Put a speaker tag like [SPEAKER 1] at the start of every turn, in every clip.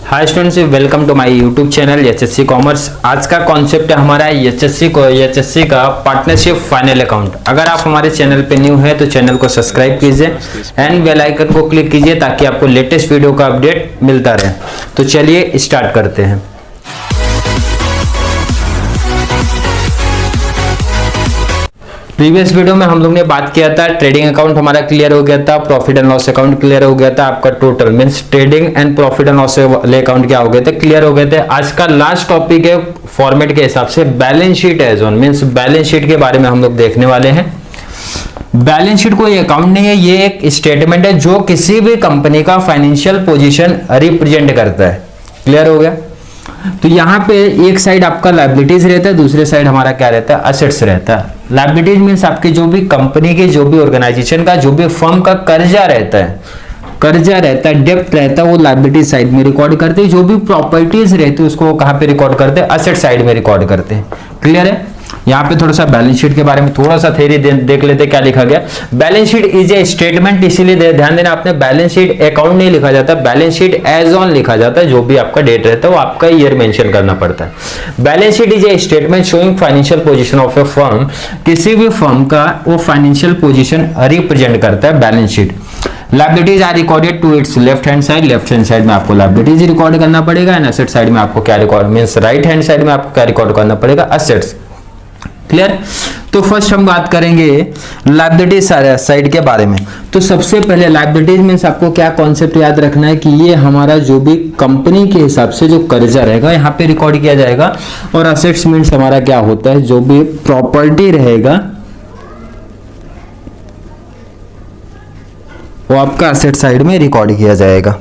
[SPEAKER 1] Hi students, welcome to my YouTube channel HSC commerce. आज का concept है हमारा एचएससी का पार्टनरशिप फाइनल अकाउंट। अगर आप हमारे चैनल पे न्यू है तो चैनल को सब्सक्राइब कीजिए एंड बेल आइकन को क्लिक कीजिए ताकि आपको लेटेस्ट वीडियो का अपडेट मिलता रहे। तो चलिए स्टार्ट करते हैं। प्रीवियस वीडियो में हम लोग ने बात किया था, ट्रेडिंग अकाउंट हमारा क्लियर हो गया था, profit and loss account clear हो गया था, आपका total means trading and profit and loss account क्या हो गए थे, क्लियर हो गए थे। आज का लास्ट टॉपिक है फॉर्मेट के हिसाब से balance sheet as on, means balance sheet के बारे में हम लोग देखने वाले हैं। बैलेंस शीट कोई अकाउंट नहीं है, ये एक स्टेटमेंट है जो किसी भी कंपनी का फाइनेंशियल पोजीशन रिप्रेजेंट करता है। क्लियर हो गया। तो यहाँ पे एक साइड आपका लायबिलिटीज रहता है, दूसरे साइड हमारा क्या रहता है, एसेट्स रहता है। लायबिलिटीज मींस आपकी जो भी कंपनी के, जो भी ऑर्गेनाइजेशन का, जो भी फर्म का कर्जा रहता है, डेप्ट रहता है, वो लायबिलिटी साइड में रिकॉर्ड करते हैं। जो भी प्रॉपर्टीज रहती है उसको कहाँ पे रिकॉर्ड करते हैं, एसेट साइड में रिकॉर्ड करते हैं। क्लियर है। यहाँ पे थोड़ा सा बैलेंस शीट के बारे में थोड़ा सा थ्योरी देख लेते हैं क्या लिखा गया। Balance sheet is a statement, इसीलिए ध्यान देना आपने, बैलेंस शीट अकाउंट नहीं लिखा जाता, बैलेंस शीट एज ऑन लिखा जाता है। जो भी आपका डेट रहता है वो आपका ईयर मेंशन करना पड़ता है। Balance sheet is a statement showing financial position of A firm. किसी भी फर्म का वो फाइनेंशियल पोजीशन रिप्रेजेंट करता है balance sheet. Liabilities are recorded to its left hand side. Left hand side में आपको लायबिलिटीज रिकॉर्ड करना पड़ेगा एंड एसेट साइड में आपको क्या record, means right hand side में आपको क्या रिकॉर्ड करना पड़ेगा, एसेट्स। क्लियर। तो फर्स्ट हम बात करेंगे लायबिलिटी साइड के बारे में। तो सबसे पहले लायबिलिटीज मींस आपको क्या कॉन्सेप्ट याद रखना है कि ये हमारा जो भी कंपनी के हिसाब से जो कर्जा रहेगा यहाँ पे रिकॉर्ड किया जाएगा, और असेट्स मींस हमारा क्या होता है, जो भी प्रॉपर्टी रहेगा वो आपका एसेट साइड में रिकॉर्ड किया जाएगा।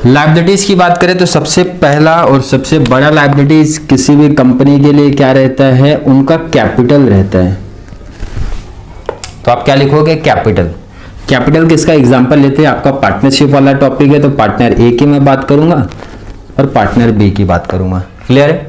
[SPEAKER 1] लायबिलिटीज की बात करें तो सबसे पहला और सबसे बड़ा लायबिलिटीज किसी भी कंपनी के लिए क्या रहता है, उनका कैपिटल रहता है। तो आप क्या लिखोगे, कैपिटल। कैपिटल किसका एग्जांपल लेते हैं, आपका पार्टनरशिप वाला टॉपिक है तो पार्टनर ए की मैं बात करूंगा और पार्टनर बी की बात करूंगा। क्लियर है।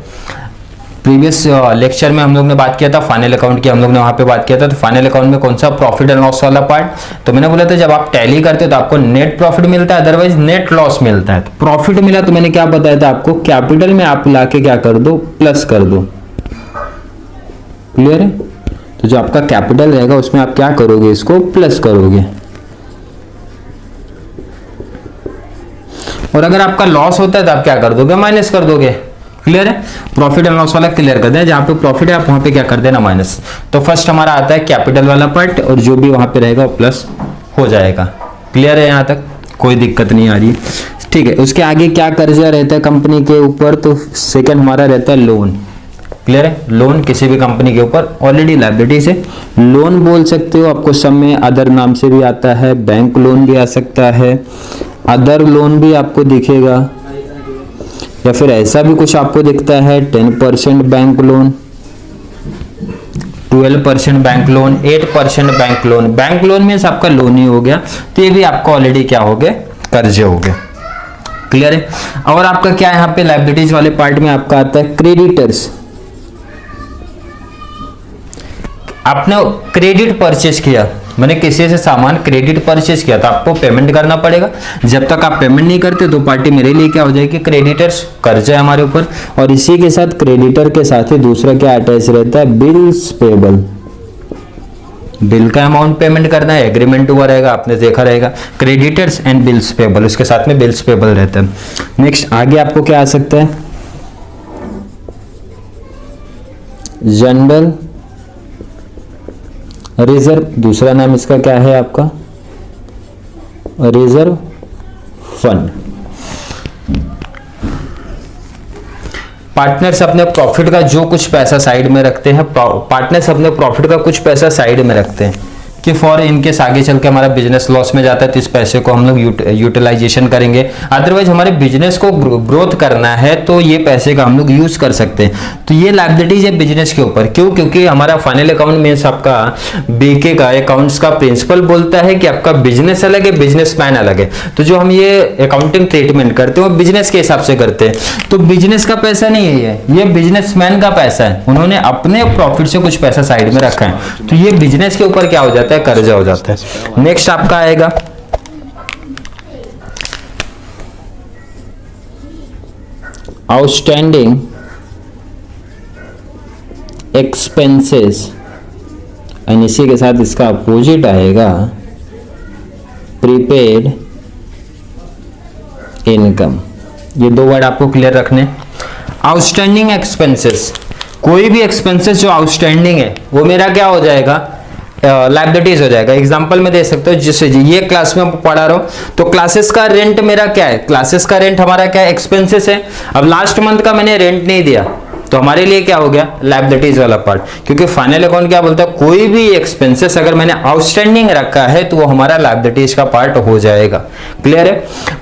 [SPEAKER 1] प्रीवियस लेक्चर में हम लोग ने बात किया था फाइनल अकाउंट की, हम लोग ने वहां पे बात किया था। तो फाइनल अकाउंट में कौन सा, प्रॉफिट एंड लॉस वाला पार्ट। तो मैंने बोला था जब आप टैली करते हो तो आपको नेट प्रॉफिट मिलता है, अदरवाइज नेट लॉस मिलता है। तो प्रॉफिट मिला तो मैंने क्या बताया था आपको, कैपिटल में आप लाके क्या कर दो, प्लस कर दो। क्लियर है। तो जो आपका कैपिटल रहेगा उसमें आप क्या करोगे, इसको प्लस करोगे। और अगर आपका लॉस होता है तो आप क्या कर दोगे, माइनस कर दोगे। क्लियर है। प्रॉफिट एंड लॉस वाला क्लियर कर दें, जहां पे प्रॉफिट है आप वहां पे क्या कर देना, माइनस। तो फर्स्ट हमारा आता है कैपिटल वाला पार्ट, और जो भी वहां पे रहेगा वो प्लस हो जाएगा। क्लियर है, यहां तक कोई दिक्कत नहीं आ रही। ठीक है। उसके आगे क्या कर्जा रहता है कंपनी के ऊपर, तो सेकंड हमारा रहता है लोन। क्लियर है। लोन किसी भी कंपनी के ऊपर ऑलरेडी लायबिलिटी से लोन बोल सकते हो, आपको सब में अदर नाम से भी आता है, बैंक लोन भी आ सकता है, अदर लोन भी आपको दिखेगा, या फिर ऐसा भी कुछ आपको दिखता है 10% bank loan, 12% bank loan, 8% bank loan. Bank loan में आपका लोन ही हो गया, तो ये भी आपका ऑलरेडी क्या हो गया, कर्जे हो गए। क्लियर है। और आपका क्या यहाँ पे लायबिलिटीज वाले पार्ट में आपका आता है क्रेडिटर्स। आपने क्रेडिट परचेज किया, मैंने किसी से सामान क्रेडिट परचेज किया तो आपको पेमेंट करना पड़ेगा। जब तक आप पेमेंट नहीं करते तो पार्टी मेरे लिए क्या हो जाएगी, क्रेडिटर्स, कर्जा है हमारे ऊपर। और इसी के साथ क्रेडिटर के साथ ही दूसरा क्या अटैच रहता है, बिल्स पेबल। बिल का अमाउंट पेमेंट करना है, एग्रीमेंट हुआ रहेगा, आपने देखा रहेगा, क्रेडिटर्स एंड बिल्स पेबल, उसके साथ में बिल्स पेबल रहता है। नेक्स्ट आगे आपको क्या आ सकता है, जनरल रिजर्व, दूसरा नाम इसका क्या है आपका, रिजर्व फंड। पार्टनर्स अपने प्रॉफिट का जो कुछ पैसा साइड में रखते हैं, पार्टनर्स अपने प्रॉफिट का कुछ पैसा साइड में रखते हैं कि फॉर इनकेस आगे चल के हमारा बिजनेस लॉस में जाता है तो इस पैसे को हम लोग यूटिलाइजेशन करेंगे, अदरवाइज हमारे बिजनेस को ग्रोथ करना है तो ये पैसे का हम लोग यूज कर सकते हैं। तो ये लायबिलिटीज है बिजनेस के ऊपर। क्यों? क्योंकि हमारा फाइनल अकाउंट मींस आपका बीके का अकाउंट्स का प्रिंसिपल बोलता है कि आपका बिजनेस अलग है, बिजनेसमैन अलग है। तो जो हम ये अकाउंटिंग ट्रीटमेंट करते हैं वो बिजनेस के हिसाब से करते हैं। तो बिजनेस का पैसा नहीं है ये बिजनेसमैन का पैसा है, उन्होंने अपने प्रॉफिट से कुछ पैसा साइड में रखा है, तो ये बिजनेस के ऊपर क्या हो जाता है, कर्जा हो जाता है। नेक्स्ट आपका आएगा आउटस्टैंडिंग एक्सपेंसेस, और इसी के साथ इसका अपोजिट आएगा प्रीपेड इनकम। ये दो वर्ड आपको क्लियर रखने। आउटस्टैंडिंग एक्सपेंसेस, कोई भी एक्सपेंसेस जो आउटस्टैंडिंग है वो मेरा क्या हो जाएगा, लायबिलिटीज हो जाएगा। एग्जांपल में दे सकते हो, जिससे ये क्लास में पढ़ा रहा हूं तो क्लासेस का रेंट मेरा क्या है, क्लासेस का रेंट हमारा क्या है, एक्सपेंसेस है। अब लास्ट मंथ का मैंने रेंट नहीं दिया तो हमारे लिए क्या हो गया, लायबिलिटीज वाला पार्ट। क्योंकि फाइनल अकाउंट क्या बोलता है, कोई भी एक्सपेंसेस अगर मैंने आउटस्टैंडिंग रखा है तो वो हमारा लायबिलिटीज का पार्ट हो जाएगा। क्लियर है।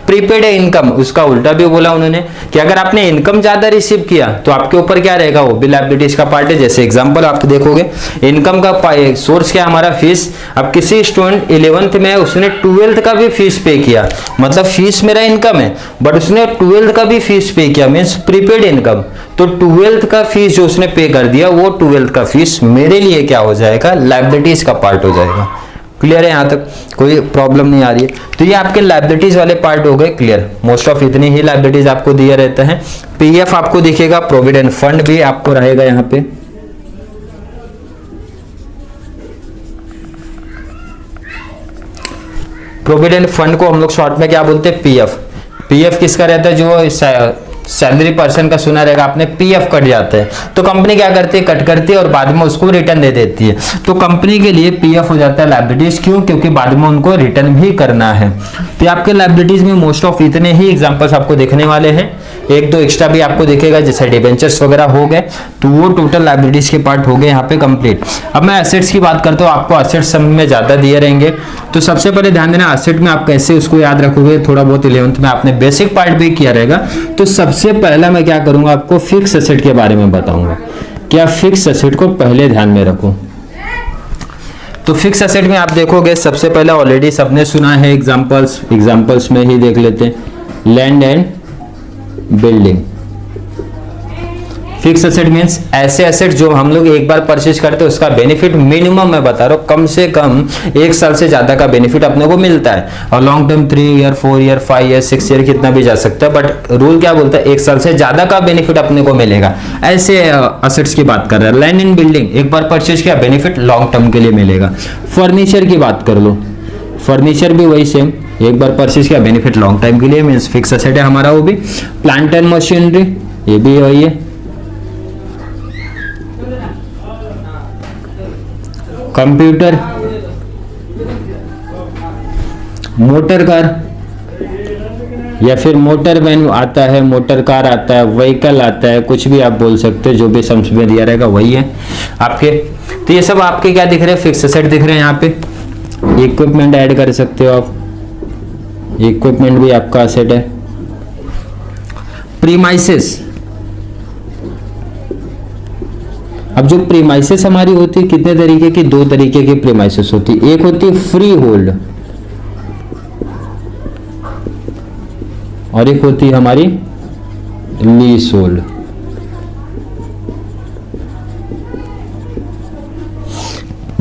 [SPEAKER 1] प्रीपेड इनकम, उसका उल्टा भी बोला उन्होंने कि अगर आपने इनकम ज्यादा रिसीव किया तो आपके ऊपर क्या रहेगा, वो भी लायबिलिटीज का पार्ट है। जैसे एग्जांपल आप देखोगे, इनकम का सोर्स क्या है हमारा, फीस। अब किसी स्टूडेंट 11th में उसने 12th का भी फीस पे किया, मतलब फीस मेरा इनकम है बट उसने 12th का भी फीस पे किया, मींस प्रीपेड इनकम। तो 12th का फीस जो उसने पे कर दिया वो 12th का फीस मेरे लिए क्या हो जाएगा, लायबिलिटीज का पार्ट हो जाएगा। क्लियर है, यहां तक कोई प्रॉब्लम नहीं आ रही है। तो ये आपके लायबिलिटीज वाले पार्ट हो गए क्लियर। मोस्ट ऑफ इतनी ही लायबिलिटीज आपको दिया रहता है। पीएफ आपको दिखेगा, प्रोविडेंट फंड भी आपको रहेगा यहाँ पे। प्रोविडेंट फंड को हम लोग शॉर्ट में क्या बोलते हैं, पीएफ। पीएफ किसका रहता है, जो सैलरी पर्सन का सुना रहेगा आपने, पीएफ कट जाता है तो कंपनी क्या करती है, कट करती है और बाद में उसको रिटर्न दे देती है। तो कंपनी के लिए पीएफ हो जाता है लायबिलिटीज, क्यों, क्योंकि बाद में उनको रिटर्न भी करना है। तो आपके लायबिलिटीज में मोस्ट ऑफ इतने ही एग्जांपल्स आपको देखने वाले हैं। एक दो एक्स्ट्रा भी आपको दिखेगा, जैसे डिबेंचर्स वगैरह हो गए, तो वो टोटल लायबिलिटीज के पार्ट हो गए यहाँ पे कंप्लीट। अब मैं एसेट्स की बात करता हूँ, आपको एसेट्स सब में ज्यादा दिए रहेंगे। तो सबसे पहले ध्यान देना, एसेट में आप कैसे उसको याद रखोगे, थोड़ा बहुत 11th में आपने बेसिक पार्ट भी किया रहेगा। तो सबसे पहला मैं क्या करूंगा, आपको फिक्स एसेट के बारे में बताऊंगा। क्या फिक्स एसेट को पहले ध्यान में रखो। तो फिक्स एसेट में आप देखोगे, सबसे पहले ऑलरेडी सबने सुना है, एग्जांपल्स में ही देख लेते हैं। Land and building. Fix asset means ऐसे एसेट जो हम लोग एक बार परचेज करते हैं, उसका बेनिफिट मिनिमम मैं बता रहा हूं, कम से कम 1 साल से ज्यादा का बेनिफिट अपने को मिलता है। और long term 3 year 4 year 5 year 6 year कितना भी जा सकता है, बट रूल क्या बोलता है, 1 साल से ज्यादा का बेनिफिट अपने को मिलेगा। ऐसे एसेट्स की बात कर रहे हैं। लैंड एंड बिल्डिंग, एक बार परचेज किया, बेनिफिट लॉन्ग टर्म के लिए मिलेगा। फर्नीचर की बात कर लो, फर्नीचर भी वही सेम, एक बार परचेज किया, बेनिफिट लॉन्ग टाइम के लिए, मींस फिक्स एसेट है हमारा वो भी। प्लांट एंड मशीनरी, ये भी वही है। कंप्यूटर, मोटर कार या फिर मोटर वैन आता है, मोटर कार आता है, व्हीकल आता है, कुछ भी आप बोल सकते हो, जो भी सम्स में दिया रहेगा वही है आपके। तो ये सब आपके क्या दिख रहे हैं, फिक्स एसेट दिख रहे हैं। यहाँ पे इक्विपमेंट ऐड कर सकते हो आप, इक्विपमेंट भी आपका एसेट है। प्रीमाइसेस, अब जो प्रीमाइसेस हमारी होती है कितने तरीके की, 2 तरीके की प्रीमाइसेस होती है। एक होती है फ्री होल्ड और एक होती है हमारी लीज होल्ड।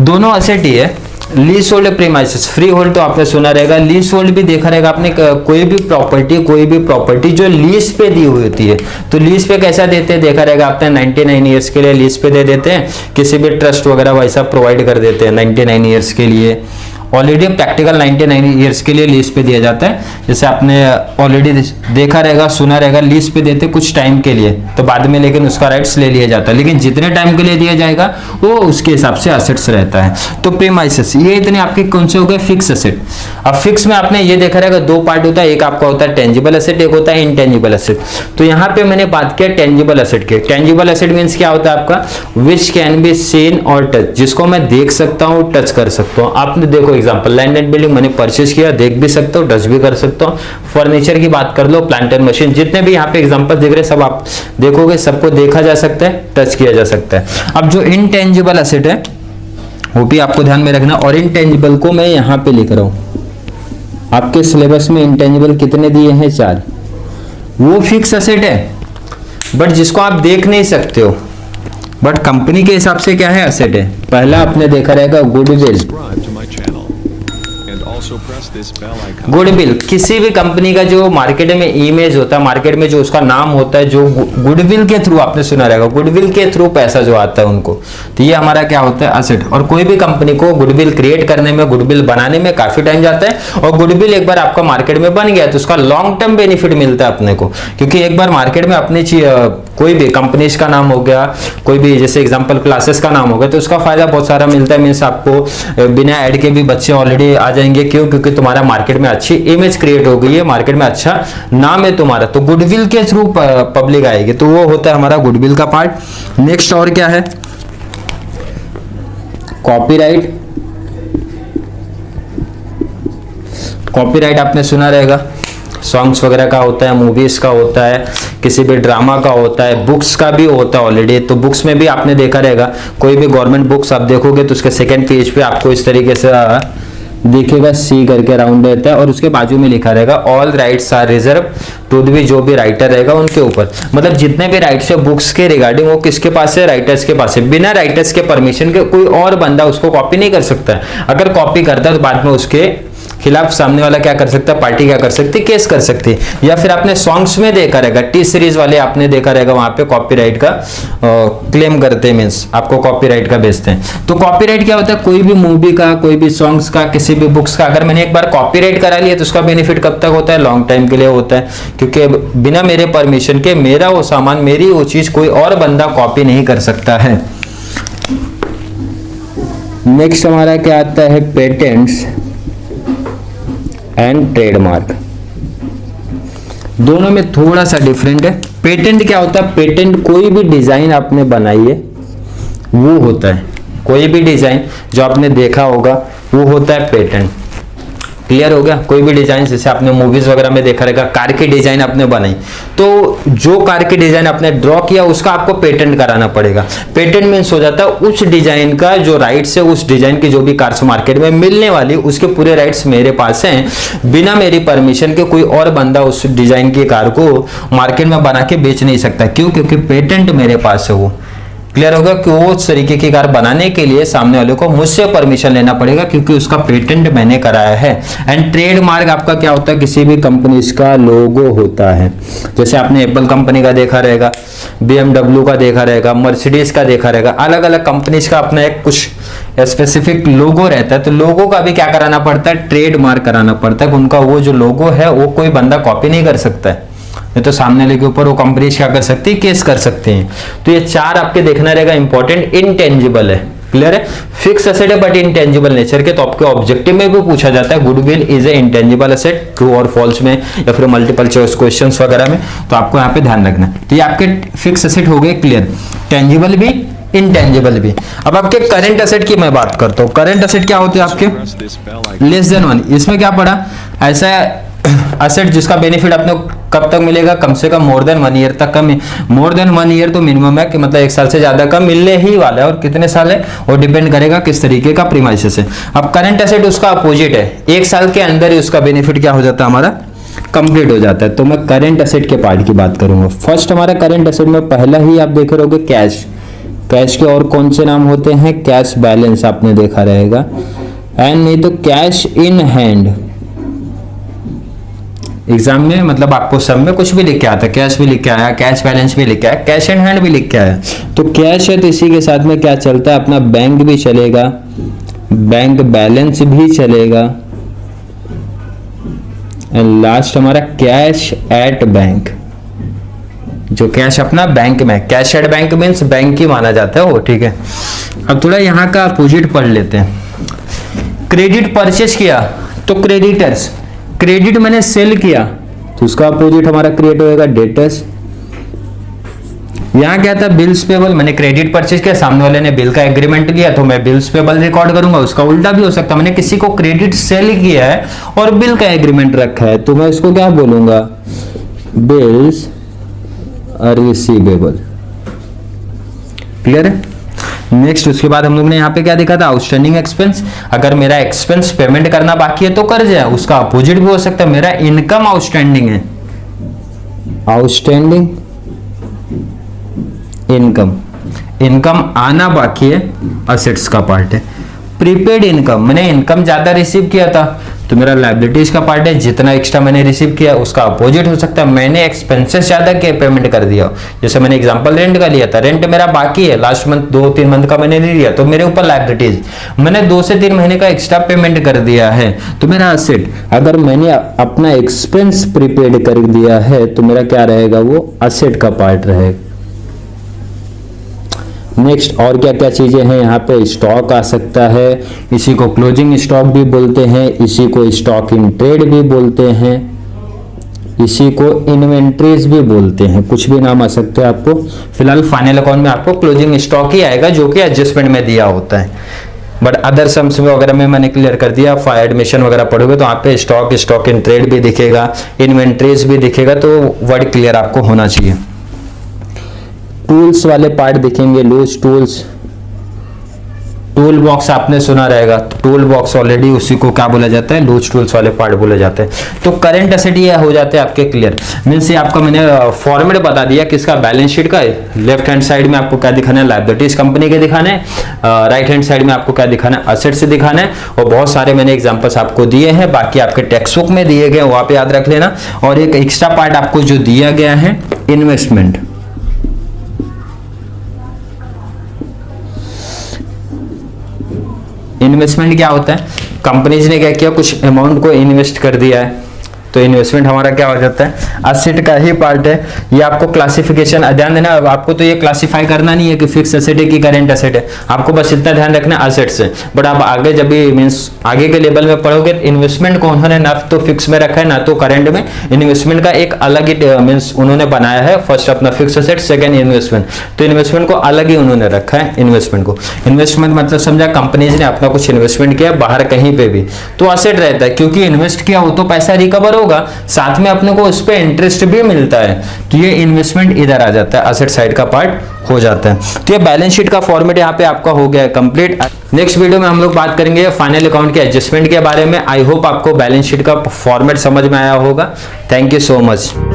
[SPEAKER 1] दोनों एसेट ही है, lease hold premises. Free hold तो आपने सुना रहेगा, लीज होल्ड भी देखा रहेगा आपने। कोई भी प्रॉपर्टी जो लीज पे दी हुई होती है, तो लीज पे कैसा देते हैं देखा रहेगा आपने, 99 ईयर्स के लिए लीज पे दे देते हैं। किसी भी ट्रस्ट वगैरह वैसा प्रोवाइड कर देते हैं 99 ईयर्स के लिए। ऑलरेडी प्रैक्टिकल 99 ईयर्स के लिए लीज पे दिया जाता है। जैसे आपने ऑलरेडी देखा रहेगा, सुना रहेगा, लीज पे देते कुछ टाइम के लिए, तो बाद में लेकिन उसका राइट्स ले लिया जाता है, लेकिन जितने टाइम के लिए दिया जाएगा वो उसके हिसाब से एसेट्स रहता है। तो प्रीमाइसेस ये इतने आपके कौन से हो गए, फिक्स एसेट। अब फिक्स में आपने ये देखा रहेगा 2 पार्ट होता है, एक आपका होता है टेंजिबल एसेट, एक होता है इनटेंजिबल एसेट। तो यहाँ पे मैंने बात किया टेंजिबल एसेट के। टेंजिबल एसेट मीन्स क्या होता है आपका, विच कैन बी सीन और टच, जिसको मैं देख सकता हूँ, टच कर सकता हूँ। आपने देखो एग्जाम्पल, लैंड एंड बिल्डिंग मैंने परचेज किया, देख भी सकता हूँ, टच भी कर सकता हूँ। फर्नीचर की बात कर लो, प्लांट एंड मशीन, जितने भी यहाँ पे एग्जांपल दिख रहे हैं सब आप देखोगे, सबको देखा जा सकता है, टच किया जा सकता है। अब जो इनटेंजिबल एसेट है वो भी आपको ध्यान में रखना, और इनटेंजिबल को मैं यहाँ पे लिख रहा हूँ। आपके सिलेबस में इनटेंजिबल कितने दिए हैं, 4। वो फिक्स एसेट है बट जिसको आप देख नहीं सकते हो, बट कंपनी के हिसाब से क्या है, एसेट है। पहला आपने देखा रहेगा गुडविल, गुडविल किसी भी कंपनी का जो मार्केट में इमेज होता है, मार्केट में जो उसका नाम होता है, जो गुडविल के थ्रू आपने सुना रहेगा, गुडविल के थ्रू पैसा जो आता है उनको, तो ये हमारा क्या होता है, असेट। और कोई भी कंपनी को गुडविल क्रिएट करने में, गुडविल बनाने में काफी टाइम जाता है। और गुडविल एक बार आपका मार्केट में बन गया तो उसका लॉन्ग टर्म बेनिफिट मिलता है अपने को, क्योंकि एक बार मार्केट में अपनी कोई भी कंपनीज का नाम हो गया, कोई भी जैसे एग्जांपल क्लासेस का नाम हो गया, तो उसका फायदा बहुत सारा मिलता है। मींस आपको बिना ऐड के भी बच्चे ऑलरेडी आ जाएंगे। क्यों? क्योंकि तुम्हारा मार्केट में अच्छी इमेज क्रिएट हो गई है, मार्केट में अच्छा नाम है तुम्हारा, तो गुडविल के थ्रू पब्लिक आएगी, तो वो होता है हमारा गुडविल का पार्ट। नेक्स्ट और क्या है, कॉपीराइट। कॉपीराइट आपने सुना रहेगा, सॉन्ग्स वगैरह का होता है, मूवीज का होता है, किसी भी ड्रामा का होता है, बुक्स का भी होता है ऑलरेडी। तो बुक्स में भी आपने देखा रहेगा, कोई भी गवर्नमेंट बुक्स आप देखोगे तो उसके सेकंड पेज पे आपको इस तरीके से दिखेगा, सी करके राउंड रहता है, और उसके बाजू में लिखा रहेगा all rights are reserve to भी, जो भी राइटर रहेगा उनके ऊपर, मतलब जितने भी राइट्स है बुक्स के रिगार्डिंग वो किसके पास है, राइटर्स के पास है। बिना राइटर्स के परमिशन के कोई और बंदा उसको कॉपी नहीं कर सकता है। अगर कॉपी करता है तो बाद में उसके खिलाफ सामने वाला क्या कर सकता है, पार्टी क्या कर सकती है, केस कर सकती है। या फिर आपने सॉन्ग्स में देखा रहेगा, टी सीरीज वाले आपने देखा रहेगा, वहां पे कॉपीराइट का क्लेम करते हैं, मींस आपको कॉपीराइट का बेचते हैं। तो कॉपीराइट क्या होता है, कोई भी मूवी का, कोई भी सॉन्ग्स का, किसी भी बुक्स का अगर मैंने एक बार कॉपीराइट करा लिया तो उसका बेनिफिट कब तक होता है, लॉन्ग टाइम के लिए होता है, क्योंकि बिना मेरे परमिशन के मेरा वो सामान, मेरी वो चीज कोई और बंदा कॉपी नहीं कर सकता है। नेक्स्ट हमारा क्या आता है, पेटेंट्स एंड ट्रेडमार्क। दोनों में थोड़ा सा डिफरेंट है। पेटेंट क्या होता है, पेटेंट कोई भी डिजाइन आपने बनाई है वो होता है, कोई भी डिजाइन जो आपने देखा होगा वो होता है पेटेंट। क्लियर हो गया? कोई भी डिजाइन, जैसे आपने मूवीज वगैरह में देखा रहेगा, कार की डिजाइन आपने बनाई, तो जो कार की डिजाइन आपने ड्रॉ किया उसका आपको पेटेंट कराना पड़ेगा। पेटेंट मीन्स हो जाता है उस डिजाइन का जो राइट्स है, उस डिजाइन की जो भी कार्स मार्केट में मिलने वाली, उसके पूरे राइट्स मेरे पास हैं, बिना मेरी परमिशन के कोई और बंदा उस डिजाइन की कार को मार्केट में बना के बेच नहीं सकता। क्यों? क्योंकि पेटेंट मेरे पास है। वो क्लियर होगा कि वो उस तरीके की कार बनाने के लिए सामने वाले को मुझसे परमिशन लेना पड़ेगा, क्योंकि उसका पेटेंट मैंने कराया है। एंड ट्रेडमार्क आपका क्या होता है, किसी भी कंपनी का लोगो होता है। जैसे आपने एप्पल कंपनी का देखा रहेगा, BMW का देखा रहेगा, मर्सिडीज का देखा रहेगा, अलग अलग कंपनीज का अपना एक कुछ स्पेसिफिक लोगो रहता है। तो लोगो का भी क्या कराना पड़ता है, ट्रेडमार्क कराना पड़ता है। उनका वो जो लोगो है वो कोई बंदा कॉपी नहीं कर सकता है, तो सामने वाले के ऊपर वो कंपनी क्या कर सकती है, केस कर सकते हैं। तो ये चार आपके देखना रहेगा इंपॉर्टेंट। इनटेंजिबल है, क्लियर है, फिक्स एसेट है बट इनटेंजिबल नेचर के, तो आपके ऑब्जेक्टिव में भी पूछा जाता है goodwill is a intangible asset, true और फॉल्स में, या फिर मल्टीपल चॉइस क्वेश्चंस वगैरह में, तो आपको यहाँ पे ध्यान रखना है। तो ये आपके फिक्स एसेट हो गए क्लियर, टेंजिबल भी, इनटेंजिबल भी। अब आपके करंट एसेट की मैं बात करता हूँ। करंट एसेट क्या होते हैं आपके, लेस देन 1। इसमें क्या पड़ा, ऐसा एसेट जिसका बेनिफिट आपने कब तक मिलेगा, कम से कम मोर देन 1 ईयर तक का। मोर देन 1 ईयर तो मिनिमम है कि मतलब 1 साल से ज्यादा का मिलने ही वाला है, और कितने साल है वो डिपेंड करेगा किस तरीके का प्रीमाइसेस है। अब करंट एसेट उसका अपोजिट है, 1 साल के अंदर ही उसका बेनिफिट क्या हो जाता है, हमारा कंप्लीट हो जाता है। तो मैं करंट एसेट के पार्ट की बात करूंगा। फर्स्ट हमारा करंट एसेट में पहला ही आप देखे रहोगे कैश। कैश के और कौन से नाम होते हैं, कैश बैलेंस आपने देखा रहेगा, एंड नहीं तो कैश इन हैंड। एग्जाम में मतलब आपको सब में कुछ भी लिख के आता है, कैश भी लिख के आया, कैश बैलेंस भी लिख के आया, कैश इन हैंड भी लिख के आया। तो कैश है तो इसी के साथ में क्या चलता है, अपना बैंक भी चलेगा, बैंक बैलेंस भी चलेगा, एंड लास्ट हमारा कैश एट बैंक। जो कैश अपना बैंक में, cash at bank means bank ही माना जाता है वो, ठीक है। अब थोड़ा यहाँ का अपोजिट पढ़ लेते हैं। क्रेडिट परचेस किया तो क्रेडिटर्स, क्रेडिट मैंने सेल किया तो उसका अपोजिट हमारा क्रिएट होएगा डेटर्स। यहां क्या था, बिल्स पेबल, मैंने क्रेडिट परचेज किया, सामने वाले ने बिल का एग्रीमेंट लिया तो मैं बिल्स पेबल रिकॉर्ड करूंगा। उसका उल्टा भी हो सकता है, मैंने किसी को क्रेडिट सेल किया है और बिल का एग्रीमेंट रखा है तो मैं इसको क्या बोलूंगा, बिल्स रिसीवेबल। क्लियर है? नेक्स्ट उसके बाद हम लोग ने यहाँ पे क्या देखा था, आउटस्टैंडिंग एक्सपेंस। अगर मेरा एक्सपेंस पेमेंट करना बाकी है तो कर्ज है, उसका अपोजिट भी हो सकता है, मेरा इनकम आउटस्टैंडिंग है, आउटस्टैंडिंग इनकम, इनकम आना बाकी है, असेट्स का पार्ट है। प्रीपेड इनकम, मैंने इनकम ज्यादा रिसीव किया था तो मेरा लायबिलिटीज का पार्ट है, जितना एक्स्ट्रा मैंने रिसीव किया उसका अपोजिट हो सकता है, मैंने एक्सपेंसेस ज्यादा के पेमेंट कर दिया। जैसे मैंने एग्जांपल रेंट का लिया था, रेंट मेरा बाकी है, लास्ट मंथ 2-3 मंथ का मैंने नहीं लिया, तो मेरे ऊपर लायबिलिटीज, मैंने 2 से 3 महीने का एक्स्ट्रा पेमेंट कर दिया है, तो मेरा असेट। अगर मैंने अपना एक्सपेंस प्रीपेड कर दिया है तो मेरा क्या रहेगा, वो असेट का पार्ट रहेगा। नेक्स्ट और क्या क्या चीजें हैं यहाँ पे, स्टॉक आ सकता है, इसी को क्लोजिंग स्टॉक भी बोलते हैं, इसी को स्टॉक इन ट्रेड भी बोलते हैं, इसी को इन्वेंट्रीज भी बोलते हैं, कुछ भी नाम आ सकते हैं आपको। फिलहाल फाइनल अकाउंट में आपको क्लोजिंग स्टॉक ही आएगा जो कि एडजस्टमेंट में दिया होता है, बट अदर सम्स वगैरह में मैंने क्लियर कर दिया। एडमिशन वगैरह पढ़ोगे तो आप पे स्टॉक इन ट्रेड भी दिखेगा, इन्वेंट्रीज भी दिखेगा, तो वर्ड क्लियर आपको होना चाहिए। टूल्स वाले पार्ट दिखेंगे, लूज टूल्स, टूल बॉक्स आपने सुना रहेगा, टूल बॉक्स ऑलरेडी उसी को क्या बोला जाता है, लूज टूल्स वाले पार्ट बोले जाते हैं। तो करंट एसेट ये हो जाते हैं आपके क्लियर, मींस ये आपका मैंने फॉर्मेट बता दिया किसका, बैलेंस शीट का। लेफ्ट हैंड साइड में आपको क्या दिखाना है, लायबिलिटीज कंपनी के दिखाने, राइट हैंड साइड में आपको क्या दिखाना है, असेट से दिखाना है। और बहुत सारे मैंने एग्जांपल्स आपको दिए हैं, बाकी आपके टेक्स्ट बुक में दिए गए, वहां पे याद रख लेना। और एक एक्स्ट्रा पार्ट आपको जो दिया गया है, इन्वेस्टमेंट। इन्वेस्टमेंट क्या होता है, कंपनीज ने क्या किया, कुछ अमाउंट को इन्वेस्ट कर दिया है, तो इन्वेस्टमेंट हमारा क्या हो जाता है, असेट का ही पार्ट है। ये आपको क्लासिफिकेशन ध्यान देना, आपको तो ये क्लासिफाई करना नहीं है कि फिक्स एसेट है कि करंट एसेट है, आपको बस इतना ध्यान रखना असेट से। बट आप आगे जब भी मींस आगे के लेवल में पढ़ोगे, इन्वेस्टमेंट को उन्होंने ना तो फिक्स में रखा है ना तो करंट में, इन्वेस्टमेंट का एक अलग ही मींस उन्होंने बनाया है। फर्स्ट अपना फिक्स एसेट, सेकंड इन्वेस्टमेंट, तो इन्वेस्टमेंट को अलग ही उन्होंने रखा है। इन्वेस्टमेंट को, इन्वेस्टमेंट मतलब समझा कंपनीज ने अपना कुछ इन्वेस्टमेंट किया बाहर कहीं पे भी, तो असेट रहता है, क्योंकि इन्वेस्ट किया हो तो पैसा रिकवर होगा, साथ में अपने को उस पे इंटरेस्ट भी मिलता है, तो ये इन्वेस्टमेंट इधर आ जाता है, असेट साइड का पार्ट हो जाता है। तो ये बैलेंस शीट का फॉर्मेट यहाँ पे आपका हो गया है कंप्लीट। नेक्स्ट वीडियो में हम लोग बात करेंगे फाइनल अकाउंट के एडजस्टमेंट के बारे में। आई होप आपको बैलेंस शीट का फॉर्मेट समझ में आया होगा। Thank you so much.